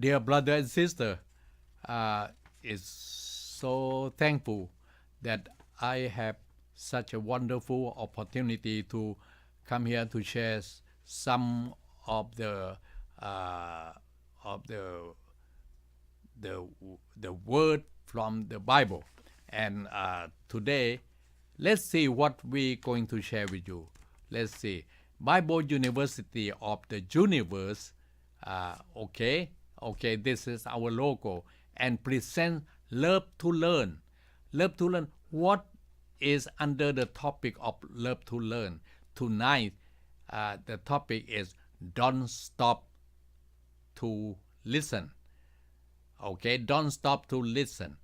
Dear brother and sister, is so thankful that I have such a wonderful opportunity to come here to share some of the uh, of the the word from the Bible. And today, let's see what we're going to share with you. Let's see. Bible University of the Universe. Okay, this is our logo and present Love to Learn. Love to Learn. What is under the topic of Love to Learn? Tonight, the topic is Don't Stop to Listen. Okay, don't stop to listen.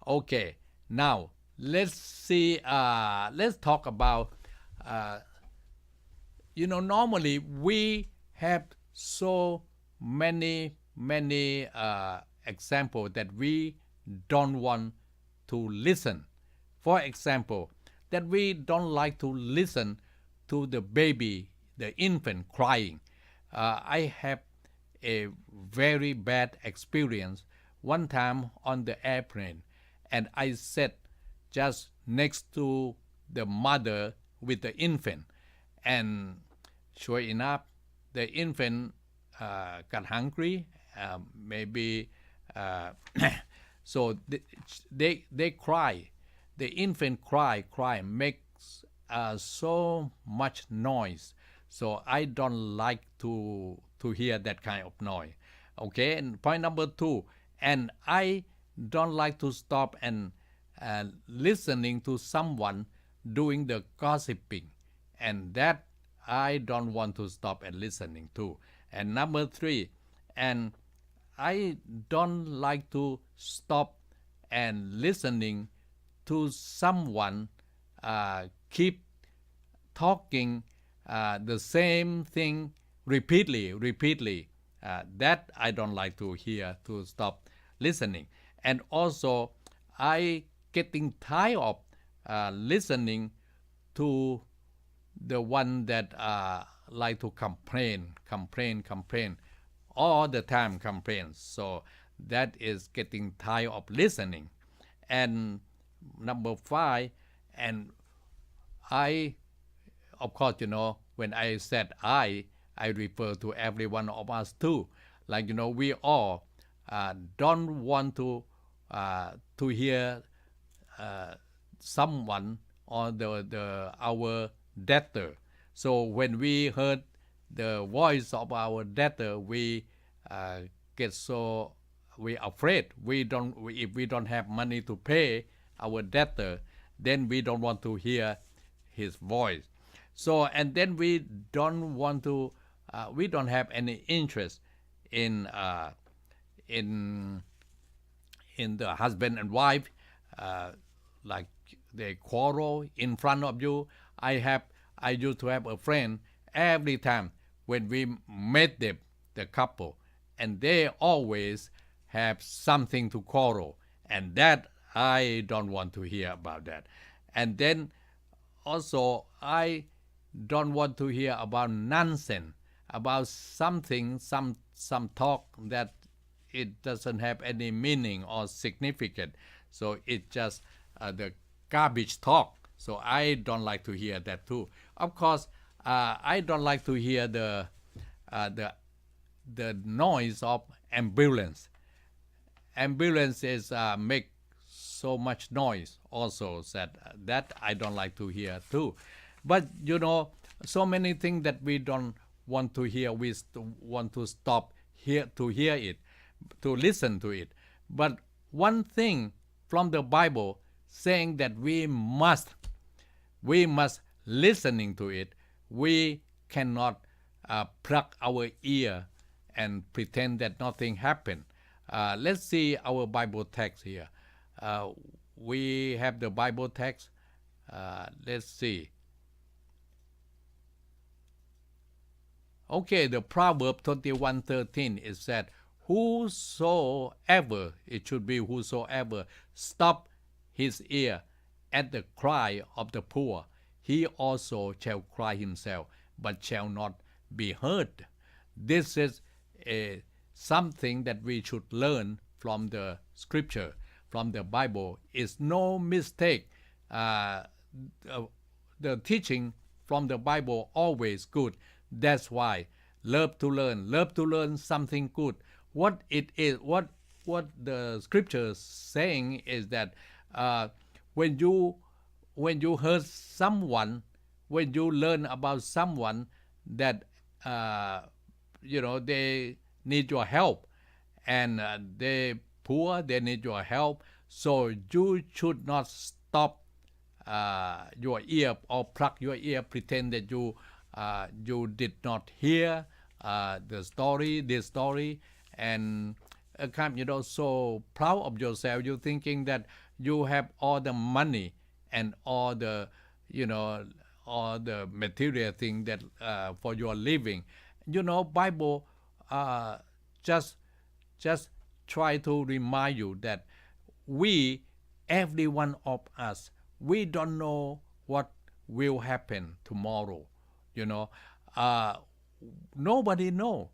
Okay, now let's see. Let's talk about. Normally we have so many examples that we don't want to listen. For example, that we don't like to listen to the baby, the infant crying. I have a very bad experience one time on the airplane, and I sat just next to the mother with the infant, and sure enough, the infant got hungry, maybe. So they cry. The infant cry makes so much noise. So I don't like to hear that kind of noise. Okay, and point number 2, and I don't like to stop and listening to someone doing the gossiping, and that I don't want to stop and listening to. And number 3, and I don't like to stop and listening to someone keep talking the same thing repeatedly. That I don't like to hear, to stop listening. And also, I getting tired of listening to the one that like to complain all the time, complains. So that is getting tired of listening. And number 5, and I, of course, when I said I refer to every one of us too. Like, we all don't want to hear someone or our debtor. So when we heard the voice of our debtor, we get so we afraid. If we don't have money to pay our debtor, then we don't want to hear his voice. So, and then we don't want to. We don't have any interest in the husband and wife, like they quarrel in front of you. I used to have a friend every time when we met the couple, and they always have something to quarrel, and that I don't want to hear about that. And then also I don't want to hear about nonsense, about something, some talk that it doesn't have any meaning or significance. So it's just the garbage talk. So I don't like to hear that too. Of course, I don't like to hear the noise of ambulance. Ambulances make so much noise also, that I don't like to hear too. But so many things that we don't want to hear, we want to stop here to hear it, to listen to it. But one thing from the Bible saying that we must listening to it. We cannot plug our ear and pretend that nothing happened. Let's see our Bible text here. We have the Bible text. Let's see. Okay, the Proverb 21:13 is that whosoever, it should be whosoever, stop his ear at the cry of the poor, he also shall cry himself, but shall not be heard. This is a something that we should learn from the scripture, from the Bible. Is no mistake. The teaching from the Bible always good. That's why love to learn something good. What it is, what the scripture saying is that when you heard someone, when you learn about someone that they need your help, and they poor, they need your help, so you should not stop your ear or plug your ear, pretend that you did not hear this story, and so proud of yourself. You thinking that you have all the money and all the all the material thing that for your living. Bible just try to remind you that we, every one of us, we don't know what will happen tomorrow. Nobody know,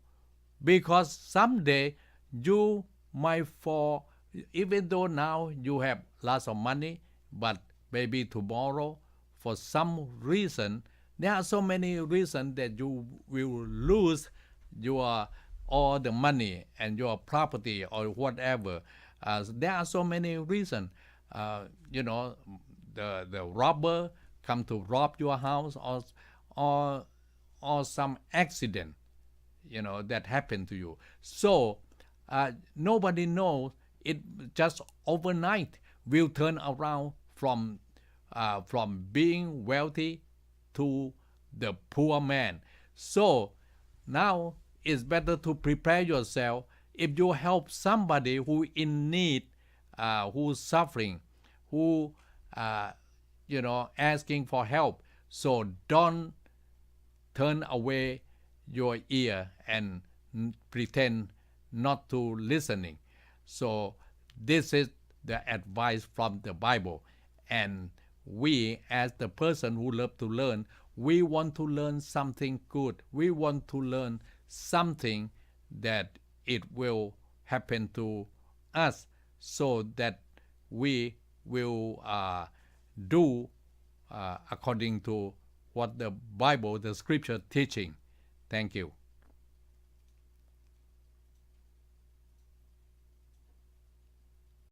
because someday you might fall. Even though now you have lots of money, but maybe tomorrow, for some reason, there are so many reasons that you will lose your all the money and your property or whatever. There are so many reasons. The robber come to rob your house, or some accident, that happened to you. So nobody knows. It just overnight will turn around from being wealthy to the poor man. So now it's better to prepare yourself. If you help somebody who in need, who's suffering, who asking for help, so don't turn away your ear and pretend not to listening. So this is the advice from the Bible. And we, as the person who love to learn, we want to learn something good. We want to learn something that it will happen to us, so that we will do according to what the Bible, the scripture teaching. Thank you.